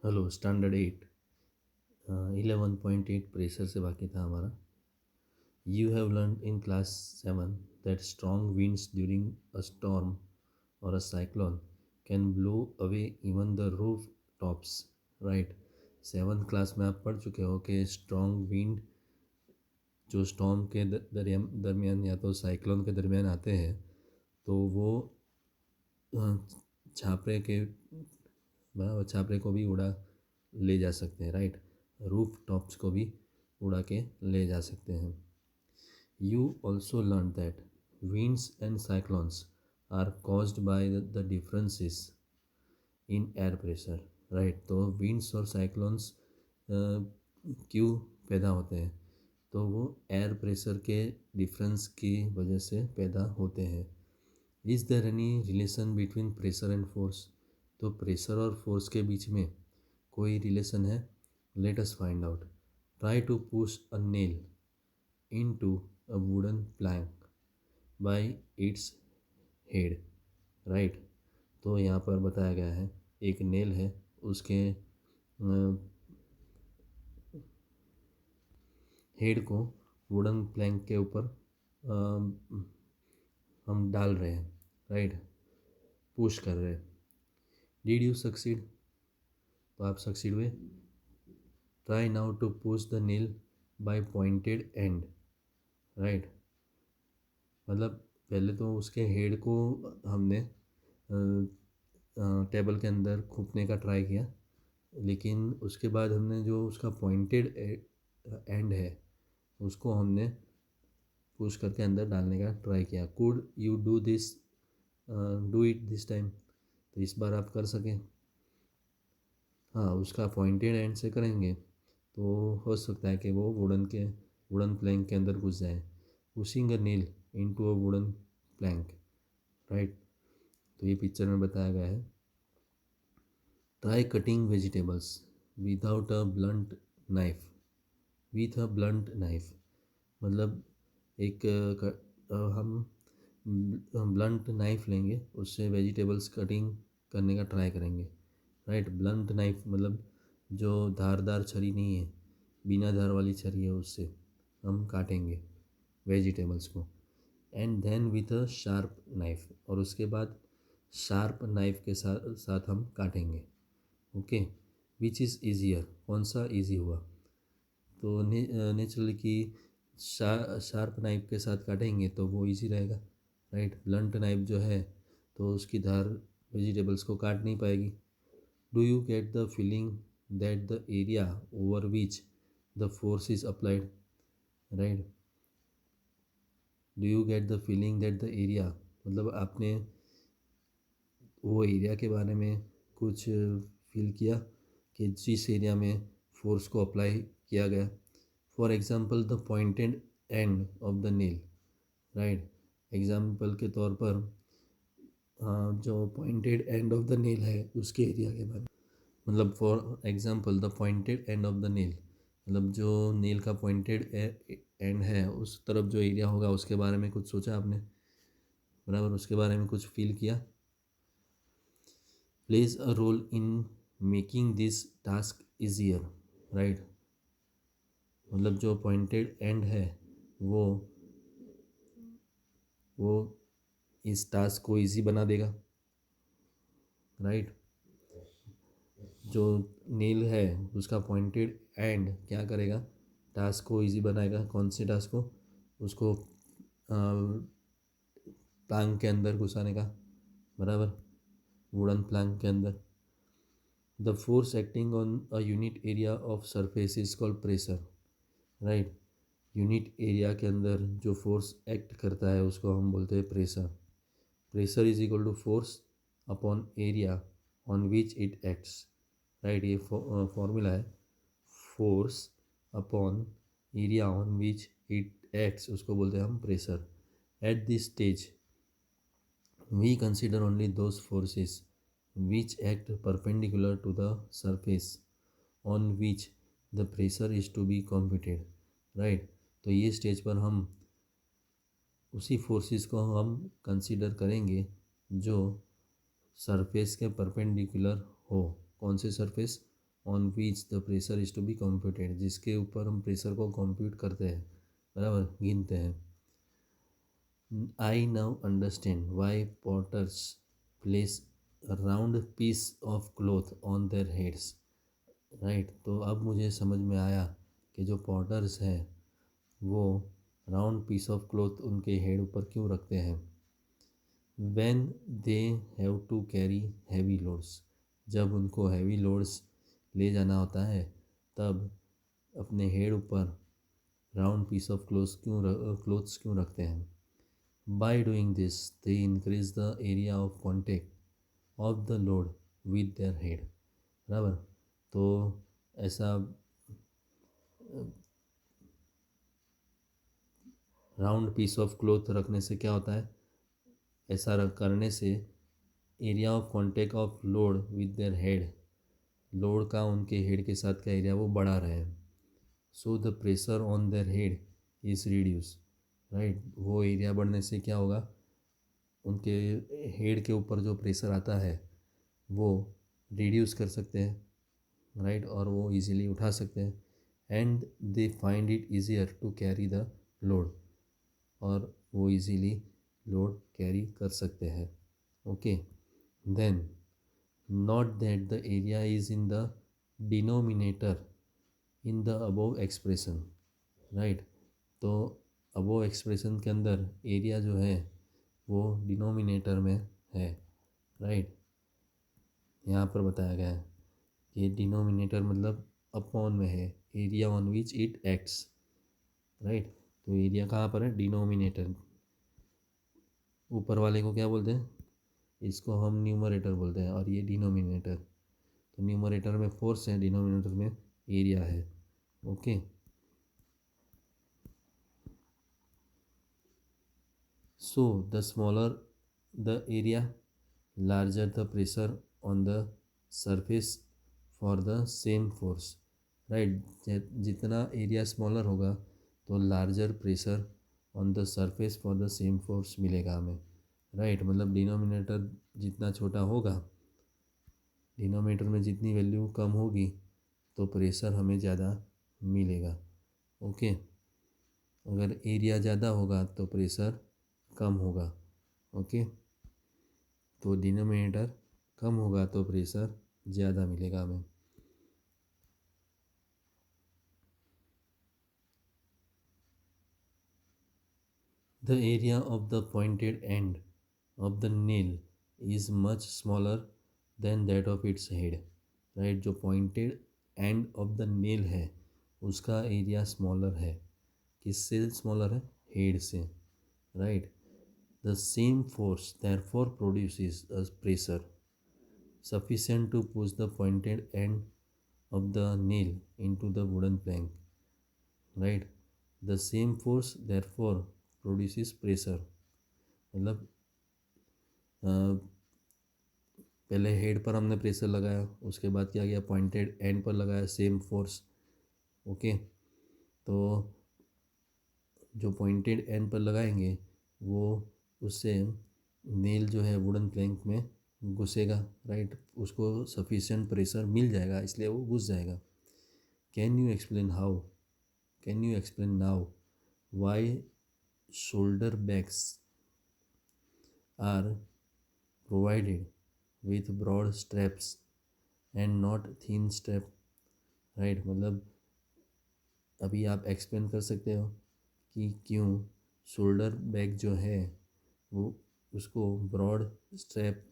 Hello standard 8 11.8 pressure से बाकी था हमारा। You have learn in class 7 that strong winds during a storm और a cyclone can blow away even the roof tops, right. 7th class में आप पढ़ चुके हो कि स्ट्रॉन्ग विंड जो स्टॉर्म के दरमियान या तो साइक्लोन के दरमियान आते हैं तो वो अ, छापरे के छापरे को भी उड़ा ले जा सकते हैं, राइट। रूफ टॉप्स को भी उड़ा के ले जा सकते हैं। You also learn that winds and cyclones are caused by the differences in air pressure, right. तो winds और cyclones क्यों पैदा होते हैं? तो वो एयर प्रेशर के डिफरेंस की वजह से पैदा होते हैं। Is there any relation between pressure and force? तो प्रेशर और फोर्स के बीच में कोई रिलेशन है? Let us find out. Try to push a nail into a wooden plank by its head, right. तो यहाँ पर बताया गया है एक नेल है, उसके हेड को वुडन प्लैंक के ऊपर हम डाल रहे हैं, राइट, पुश कर रहे हैं। Did you succeed? तो आप सक्सीड हुए। Try now to push the nail by pointed end, right. मतलब पहले तो उसके हेड को हमने टेबल के अंदर खूपने का ट्राई किया, लेकिन उसके बाद हमने जो उसका पॉइंटेड एंड है उसको हमने पुश करके अंदर डालने का ट्राई किया। Could you do it this time? तो इस बार आप कर सकें। हाँ, उसका पॉइंटेड एंड से करेंगे तो हो सकता है कि वो वुडन प्लैंक के अंदर घुस जाए। Pushing a nail into a wooden Planck, right. तो ये पिक्चर में बताया गया है। Try cutting vegetables without a blunt knife with a blunt knife. मतलब एक हम ब्लंट नाइफ लेंगे, उससे वेजिटेबल्स कटिंग करने का ट्राई करेंगे, राइट। ब्लंट नाइफ मतलब जो धारदार छरी नहीं है, बिना धार वाली छरी है, उससे हम काटेंगे वेजिटेबल्स को। And then with a sharp knife, और उसके बाद शार्प नाइफ के साथ साथ हम काटेंगे। Okay, which is easier? कौन सा ईजी हुआ? तो नेचुरली कि शार्प नाइफ के साथ काटेंगे तो वो इजी रहेगा, राइट। ब्लंट नाइफ जो है तो उसकी धार वेजिटेबल्स को काट नहीं पाएगी। Do you get the feeling that the area over which the force is applied, right. Do you get the feeling that the area, मतलब आपने वो एरिया के बारे में कुछ फील किया कि जिस एरिया में फोर्स को अप्लाई किया गया। For example the pointed end of the nail, right. Example के तौर पर जो pointed end of the nail है उसके एरिया के बारे में, मतलब for example the pointed end of the nail, मतलब जो नेल का पॉइंटेड एंड है उस तरफ जो एरिया होगा उसके बारे में कुछ सोचा आपने, बराबर, उसके बारे में कुछ फील किया। Plays a role in making this task easier, right. मतलब जो पॉइंटेड एंड है वो वो इस टास्क को इजी बना देगा, राइट। जो नील है उसका पॉइंटेड एंड क्या करेगा? टास्क को इजी बनाएगा। कौन से टास्क को? उसको प्लैंक के अंदर घुसाने का, बराबर, वुडन प्लैंक के अंदर। The force acting on a unit area of surface is called pressure, right. Unit area के अंदर जो फोर्स एक्ट करता है उसको हम बोलते हैं pressure. Pressure is equal to force upon area on which it acts, right. ये फॉर्मूला है। Force upon area on which it acts, उसको बोलते हैं हम pressure. At this stage we consider only those forces which act perpendicular to the surface on which the pressure is to be computed, right. तो ये stage पर हम उसी forces को हम कंसिडर करेंगे जो सरफेस के परपेंडिकुलर हो। कौन से surface? On which the pressure is to be computed, जिसके ऊपर हम प्रेशर को कंप्यूट करते हैं, बराबर, गिनते हैं. I now understand why potters place a round piece of cloth on their heads. Right, तो अब मुझे समझ में आया कि जो पॉटर्स हैं वो राउंड पीस ऑफ क्लॉथ उनके हेड ऊपर क्यों रखते हैं. When they have to carry heavy loads, जब उनको हैवी लोड्स ले जाना होता है तब अपने हेड ऊपर राउंड पीस ऑफ क्लोथ्स क्यों रखते हैं. By doing this they increase the area of contact of the load with their head, बराबर. तो ऐसा राउंड पीस ऑफ क्लॉथ रखने से क्या होता है, ऐसा करने से area of contact of load with their head, load का उनके हेड के साथ का एरिया वो बढ़ा रहे हैं. So the pressure on their head is reduce, right. वो एरिया बढ़ने से क्या होगा, उनके हेड के ऊपर जो प्रेशर आता है वो रिड्यूस कर सकते हैं, राइट, और वो इजीली उठा सकते हैं. And they find it easier to carry the load, और वो इजीली लोड कैरी कर सकते हैं. Okay, then note that the area is in the denominator in the above expression, right. तो अबोव एक्सप्रेशन के अंदर एरिया जो है वो डिनोमिनेटर में है, राइट. यहाँ पर बताया गया है कि डिनोमिनेटर मतलब अपॉन में है, area on which it acts, right. तो एरिया कहाँ पर है, डिनोमिनेटर. ऊपर वाले को क्या बोलते हैं, इसको हम न्यूमरेटर बोलते हैं और ये डिनोमिनेटर. तो न्यूमरेटर में फोर्स है, डिनोमिनेटर में एरिया है. Okay, so the smaller the area larger the pressure on the surface for the same force, right. जितना एरिया स्मॉलर होगा तो larger pressure on the surface for the same force मिलेगा हमें, right. मतलब denominator जितना छोटा होगा, डिनोमिनेटर में जितनी वैल्यू कम होगी तो प्रेशर हमें ज़्यादा मिलेगा. ओके, अगर एरिया ज़्यादा होगा तो प्रेशर कम होगा. ओके, तो डिनोमिनेटर कम होगा तो प्रेशर ज़्यादा मिलेगा हमें. The area of the pointed end of the nail is much smaller than that of its head, right. जो pointed end of the nail है उसका एरिया स्मॉलर है, किससे स्मॉलर है, हेड से, right. The same force therefore produces a pressure sufficient to push the pointed end of the nail into the wooden plank, right. The same force therefore produces pressure, मतलब पहले head पर हमने pressure लगाया, उसके बाद क्या किया, पॉइंटेड एंड पर लगाया सेम फोर्स. ओके, तो जो पॉइंटेड एंड पर लगाएंगे वो उससे नेल जो है वुडन प्लैंक में घुसेगा, राइट. उसको सफिशिएंट प्रेशर मिल जाएगा इसलिए वो घुस जाएगा. Can you explain how, can you explain now why shoulder bags are provided with broad straps and not thin strap, right. मतलब अभी आप एक्सप्लेन कर सकते हो कि क्यों शोल्डर बैग जो है वो उसको ब्रॉड स्ट्रैप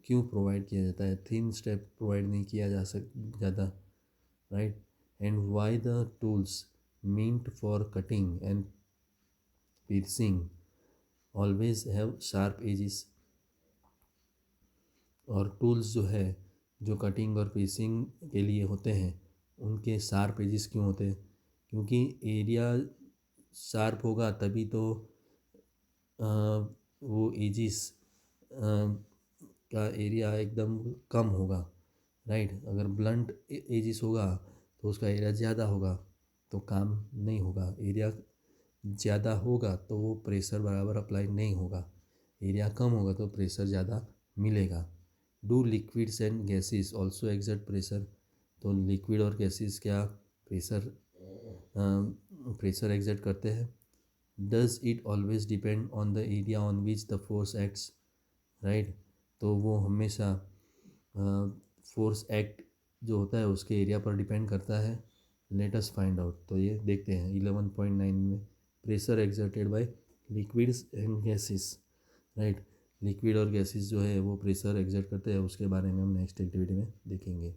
क्यों प्रोवाइड किया जाता है, थिन स्ट्रैप प्रोवाइड नहीं किया जाता, right. And why the tools meant for cutting and piercing always have sharp edges, और टूल्स जो है जो कटिंग और पीसिंग के लिए होते हैं उनके शार्प एजिस क्यों होते हैं, क्योंकि एरिया शार्प होगा तभी तो वो एजिस का एरिया एकदम कम होगा, राइट. अगर ब्लंट एजिस होगा तो उसका एरिया ज़्यादा होगा तो काम नहीं होगा, एरिया ज़्यादा होगा तो वो प्रेशर बराबर अप्लाई नहीं होगा, एरिया कम होगा तो प्रेशर ज़्यादा मिलेगा. Do liquids and gases also exert pressure, तो लिक्विड और गैसेस क्या प्रेशर एग्जर्ट करते हैं? Does it always depend on the area on which the force acts, right? तो वो हमेशा फोर्स एक्ट जो होता है उसके एरिया पर डिपेंड करता है। Let us find out. तो ये देखते हैं 11.9 में, pressure exerted by liquids and gases, right? Liquid और गैसेस जो है वो प्रेशर एक्सर्ट करते हैं, उसके बारे में हम नेक्स्ट एक्टिविटी में देखेंगे।